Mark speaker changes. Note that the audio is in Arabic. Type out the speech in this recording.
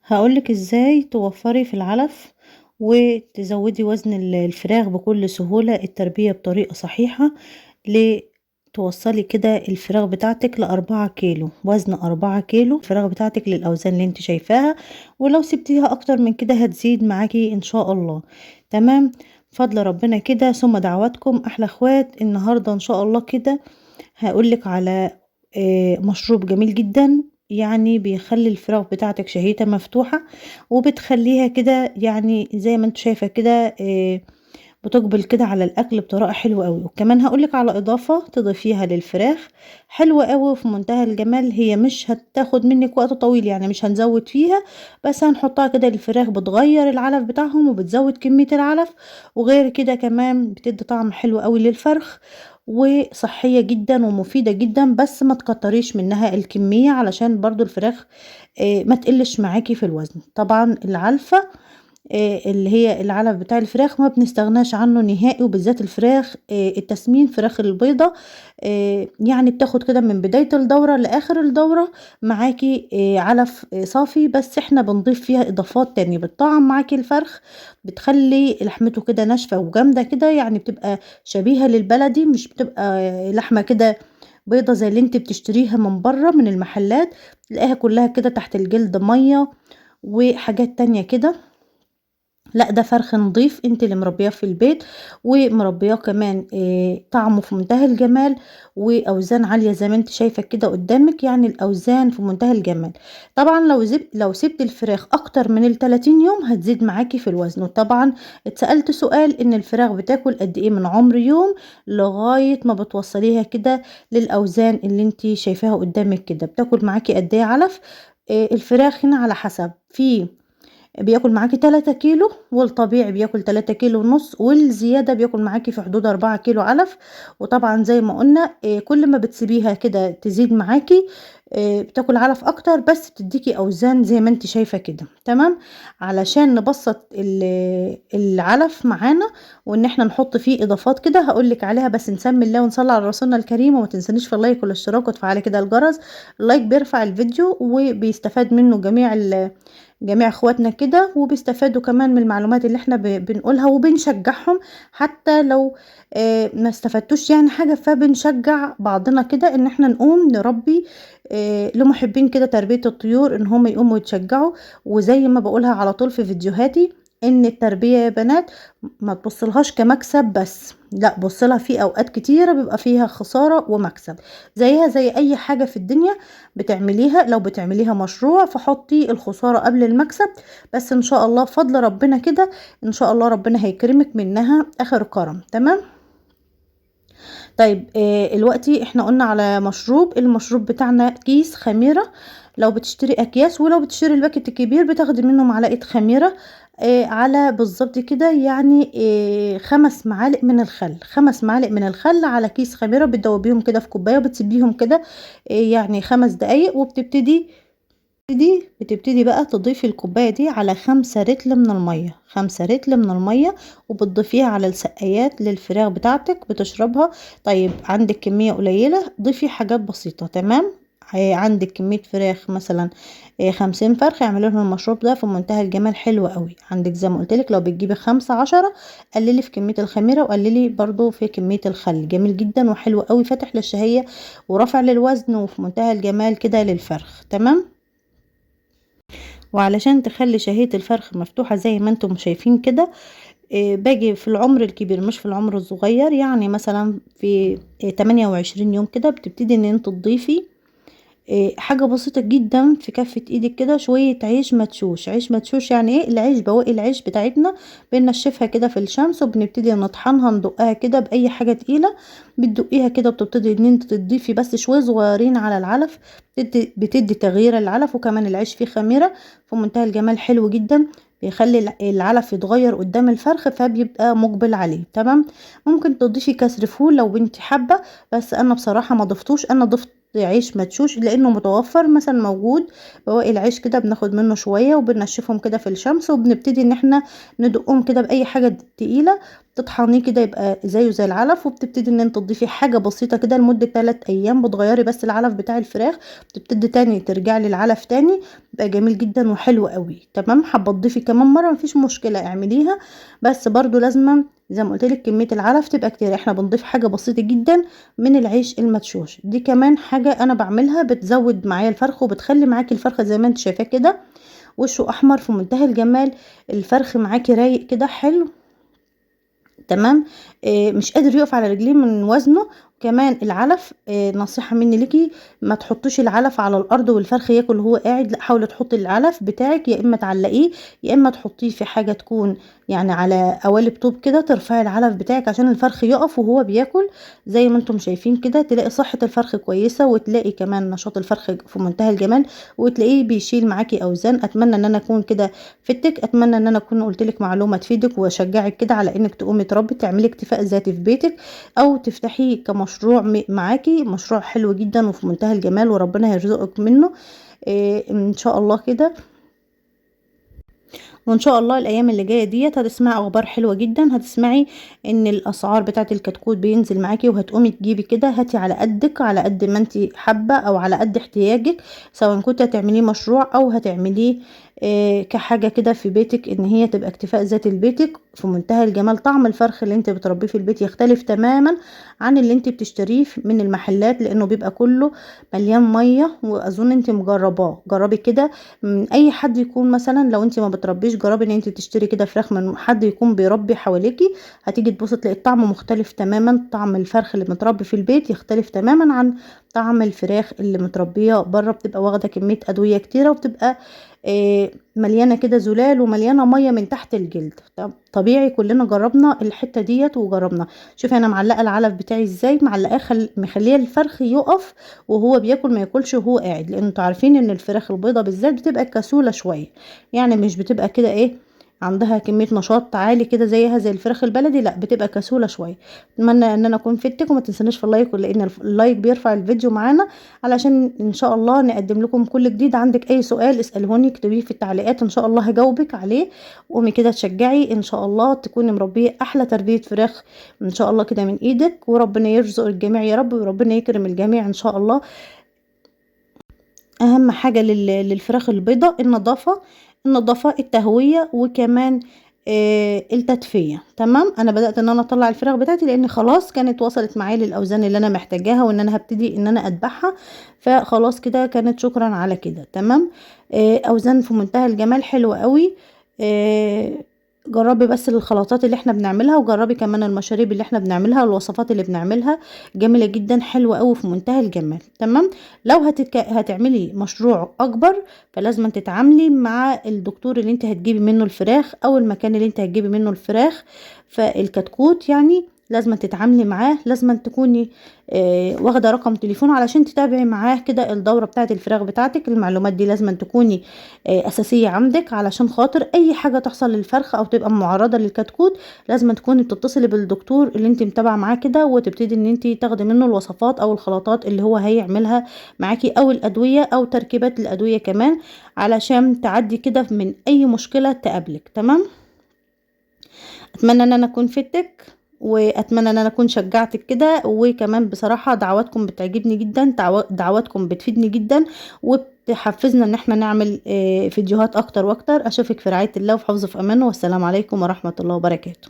Speaker 1: هقولك ازاي توفري في العلف وتزودي وزن الفراخ بكل سهولة. التربية بطريقة صحيحة توصلي كده الفراخ بتاعتك ل4 كيلو، وزن 4 كيلو الفراخ بتاعتك للأوزان اللي انت شايفاها. ولو سبتيها اكتر من كده هتزيد معاكي ان شاء الله. تمام. فضل ربنا كده ثم دعواتكم احلى اخوات. النهاردة ان شاء الله كده هقولك على مشروب جميل جدا، يعني بيخلي الفراغ بتاعتك شهيتها مفتوحة، وبتخليها كده يعني زي ما انت شايفة كده بتقبل كده على الاكل بطريقة حلوة قوي. وكمان هقولك على اضافة تضيفيها للفراخ حلوة قوي في منتهى الجمال. هي مش هتاخد منك وقت طويل، يعني مش هنزود فيها، بس هنحطها كده للفراخ بتغير العلف بتاعهم وبتزود كمية العلف. وغير كده كمان بتدي طعم حلو قوي للفرخ، وصحية جدا ومفيدة جدا. بس ما تكتريش منها الكمية علشان برضو الفراخ ما تقلش معاكي في الوزن. طبعا العلفة اللي هي العلف بتاع الفراخ ما بنستغناش عنه نهائي، وبالذات الفراخ التسمين، فراخ البيضة يعني بتاخد كده من بداية الدورة لآخر الدورة معاكي علف صافي، بس احنا بنضيف فيها اضافات تانية بتطعم معاكي الفرخ، بتخلي لحمته كده ناشفة وجامدة كده، يعني بتبقى شبيهة للبلدي، مش بتبقى لحمة كده بيضة زي اللي انت بتشتريها من بره من المحلات، تلاقيها كلها كده تحت الجلد مية وحاجات تانية كده. لا، ده فرخ نضيف انت اللي مربياه في البيت، ومربياه كمان طعمه في منتهى الجمال، واوزان عاليه زي ما انت شايفه كده قدامك، يعني الاوزان في منتهى الجمال. طبعا لو سبت الفراخ اكتر من ال30 يوم هتزيد معاكي في الوزن. وطبعا اتسالت سؤال ان الفراخ بتاكل قد ايه من عمر يوم لغايه ما بتوصليها كده للاوزان اللي انت شايفاها قدامك كده، بتاكل معاكي قد ايه علف. الفراخ هنا على حسب، في بياكل معاكي 3 كيلو، والطبيعي بياكل 3 كيلو ونص، والزيادة بياكل معاكي في حدود 4 كيلو علف. وطبعا زي ما قلنا كل ما بتسيبيها كده تزيد معاكي، بتاكل علف اكتر، بس بتديكي اوزان زي ما انت شايفة كده. تمام. علشان نبسط العلف معانا، وان احنا نحط فيه اضافات كده هقولك عليها، بس نسمي الله ونصلي على رسولنا الكريم. وما تنسانيش في اللايك والاشتراك وتفعلي كده الجرس. اللايك بيرفع الفيديو وبيستفاد منه جميع اخواتنا كده، وبيستفادوا كمان من المعلومات اللي احنا بنقولها، وبنشجعهم حتى لو ما استفدتوش يعني حاجة، فبنشجع بعضنا كده ان احنا نقوم نربي لمحبين كده تربية الطيور، ان هم يقوموا يتشجعوا. وزي ما بقولها على طول في فيديوهاتي، ان التربية يا بنات ما تبصلهاش كمكسب بس، لا بصلها في اوقات كتيرة بيبقى فيها خسارة ومكسب، زيها زي اي حاجة في الدنيا بتعمليها. لو بتعمليها مشروع فحطي الخسارة قبل المكسب، بس ان شاء الله فضل ربنا كده ان شاء الله ربنا هيكرمك منها اخر كرم. تمام. طيب دلوقتي احنا قلنا على مشروب. المشروب بتاعنا كيس خميرة، لو بتشتري اكياس، ولو بتشتري الباكت الكبير بتاخدي منه معلقة خميرة على بالظبط كده، يعني 5 معالق من الخل. 5 معالق من الخل على كيس خميرة، بتدوبيهم كده في كوباية وبتسيبيهم كده يعني 5 دقايق، بتبتدي بقى تضيفي الكوباية دي على 5 رتل من المية. 5 رتل من المية، وبتضيفيها على السقايات للفراخ بتاعتك بتشربها. طيب عندك كمية قليلة ضيفي حاجات بسيطة. تمام. عندك كمية فراخ مثلا 50 فرخ يعملوا لهم المشروب ده في منتهى الجمال، حلو قوي. عندك زي ما قلتلك لو بتجيبي 5 10، قللي في كمية الخميرة وقللي برضو في كمية الخل. جميل جدا وحلو قوي، فاتح للشهية ورافع للوزن وفي منتهى الجمال كده للفرخ. تمام. وعلشان تخلي شهية الفرخ مفتوحة زي ما انتم شايفين كده، باجي في العمر الكبير مش في العمر الصغير، يعني مثلا في 28 يوم كده بتبتدي ان انت تضيفي حاجة بسيطة جدا في كفة ايدك كده، شوية عيش مدشوش. عيش مدشوش يعني ايه؟ العيش، بواقي العيش بتاعتنا بننشفها كده في الشمس، وبنبتدي نطحنها ندقها كده بأي حاجة تقيلة. بتدقيها كده وبتبتدي ان انت تضيفي بس شوية صغيرين على العلف، بتدي تغيير العلف. وكمان العيش فيه خميرة في منتهى الجمال، حلو جدا، بيخلي العلف يتغير قدام الفرخ فبيبقى مقبل عليه. تمام. ممكن تضيفي كسر فول لو بنتي حابة، بس انا بصراحة ما ضفتوش، انا ضفت عيش مدشوش لانه متوفر مثلا موجود. بواقي العيش كده بناخد منه شويه وبننشفهم كده في الشمس، وبنبتدي ان احنا ندقهم كده باي حاجه تقيله تطحنيه كده يبقى زيه زي العلف، وبتبتدي ان انت تضيفي حاجه بسيطه كده لمده 3 ايام، بتغيري بس العلف بتاع الفراخ، بتبتدي تاني ترجعي للعلف تاني، بيبقى جميل جدا وحلو قوي. تمام، حابه تضيفي كمان مره مفيش مشكله اعمليها، بس برضو لازم زي ما قلت لك كميه العلف تبقى كتير. احنا بنضيف حاجه بسيطه جدا من العيش المدشوش، دي كمان حاجه انا بعملها بتزود معايا الفرخ وبتخلي معاكي الفرخه زي ما انت شايفاه كده وشه احمر في منتهى الجمال. الفرخ معاكي رايق كده حلو. تمام. مش قادر يقف على رجليه من وزنه. كمان العلف، نصيحة مني ليكي، ما تحطوش العلف على الارض والفرخ ياكل وهو قاعد، لا، حاولي تحطي العلف بتاعك يا اما تعلقيه يا اما تحطيه في حاجة تكون يعني على قوالب طوب كده، ترفعي العلف بتاعك عشان الفرخ يقف وهو بياكل زي ما انتم شايفين كده، تلاقي صحة الفرخ كويسة وتلاقي كمان نشاط الفرخ في منتهى الجمال، وتلاقيه بيشيل معاكي اوزان. اتمنى ان انا اكون كده فدتك، اتمنى ان انا اكون قلت لك معلومة تفيدك واشجعك كده على انك تقومي تربي تعملي اكتفاء ذاتي في بيتك، او تفتحيه كمشروع معاكي، مشروع حلو جدا وفي منتهى الجمال وربنا هيرزقك منه ان شاء الله كده. وان شاء الله الايام اللي جايه ديت هتسمعي اخبار حلوه جدا، هتسمعي ان الاسعار بتاعه الكتكوت بينزل معاكي، وهتقومي تجيبي كده، هاتي على قدك على قد ما انت حابه او على قد احتياجك، سواء كنت هتعمليه مشروع او هتعمليه كحاجه كده في بيتك، ان هي تبقى اكتفاء ذاتي لبيتك في منتهى الجمال. طعم الفرخ اللي انت بتربيه في البيت يختلف تماما عن اللي انت بتشتريه من المحلات، لانه بيبقى كله مليان ميه، واظن انت مجرباه. جربي كده من اي حد يكون، مثلا لو انت ما بتربيش جربي ان انت تشتري كده فراخ من حد يكون بيربي حواليكي، هتيجي تبصي تلاقي الطعم مختلف تماما. طعم الفرخ اللي متربي في البيت يختلف تماما عن طعم الفراخ اللي متربيه بره، بتبقى واخده كميه ادويه كتيره، وبتبقى مليانه كده زلال ومليانه ميه من تحت الجلد. طبيعي كلنا جربنا الحته ديت وجربنا. شوفي انا معلقه العلف بتاعي ازاي، معلقاه مخليه الفرخ يقف وهو بياكل، ما ياكلش وهو قاعد، لان انتوا عارفين ان الفراخ البيضه بالذات بتبقى كسوله شويه، يعني مش بتبقى كده عندها كميه نشاط عالي كده زيها زي الفراخ البلدي، لا بتبقى كسوله شويه. اتمنى ان انا اكون فدتك، وما تنسونيش في اللايك، لان اللايك بيرفع الفيديو معانا، علشان ان شاء الله نقدم لكم كل جديد. عندك اي سؤال اسالهوني اكتبيه في التعليقات، ان شاء الله هجاوبك عليه. قومي كده تشجعي ان شاء الله تكوني مربيه احلى تربيه فراخ ان شاء الله كده من ايدك، وربنا يرزق الجميع يا رب، وربنا يكرم الجميع ان شاء الله. اهم حاجة للفراخ البيضة النظافة، النظافة، التهوية، وكمان التدفئة. تمام. انا بدأت ان انا اطلع الفراخ بتاعتي لان خلاص كانت وصلت معايا للاوزان اللي انا محتاجاها، وان انا هبتدي ان انا اذبحها، فخلاص كده كانت شكرا على كده. تمام. اوزان في منتهى الجمال حلوة قوي. جربي بس الخلطات اللي احنا بنعملها، وجربي كمان المشاريب اللي احنا بنعملها والوصفات اللي بنعملها، جميلة جدا حلوة قوي في منتهى الجمال. تمام. لو هتعملي مشروع اكبر، فلازم تتعاملي مع الدكتور اللي انت هتجيبي منه الفراخ او المكان اللي انت هتجيبي منه الفراخ، فالكتكوت يعني لازم تتعاملي معاه، لازم تكوني واخده رقم تليفون علشان تتابعي معاه كده الدوره بتاعه الفراخ بتاعتك. المعلومات دي لازم تكوني اساسيه عندك، علشان خاطر اي حاجه تحصل للفرخ او تبقى معرضه للكتكوت، لازم تكوني بتتصلي بالدكتور اللي انت متابعه معاه كده، وتبتدي ان انت تاخدي منه الوصفات او الخلطات اللي هو هيعملها معاكي، او الادويه او تركيبات الادويه كمان، علشان تعدي كده من اي مشكله تقابلك. تمام. اتمنى ان انا اكون فدتك، واتمنى ان انا اكون شجعتك كده، وكمان بصراحه دعواتكم بتعجبني جدا، دعواتكم بتفيدني جدا وبتحفزنا ان احنا نعمل فيديوهات اكتر واكتر. اشوفك في رعايه الله وفي حفظه في امانه، والسلام عليكم ورحمه الله وبركاته.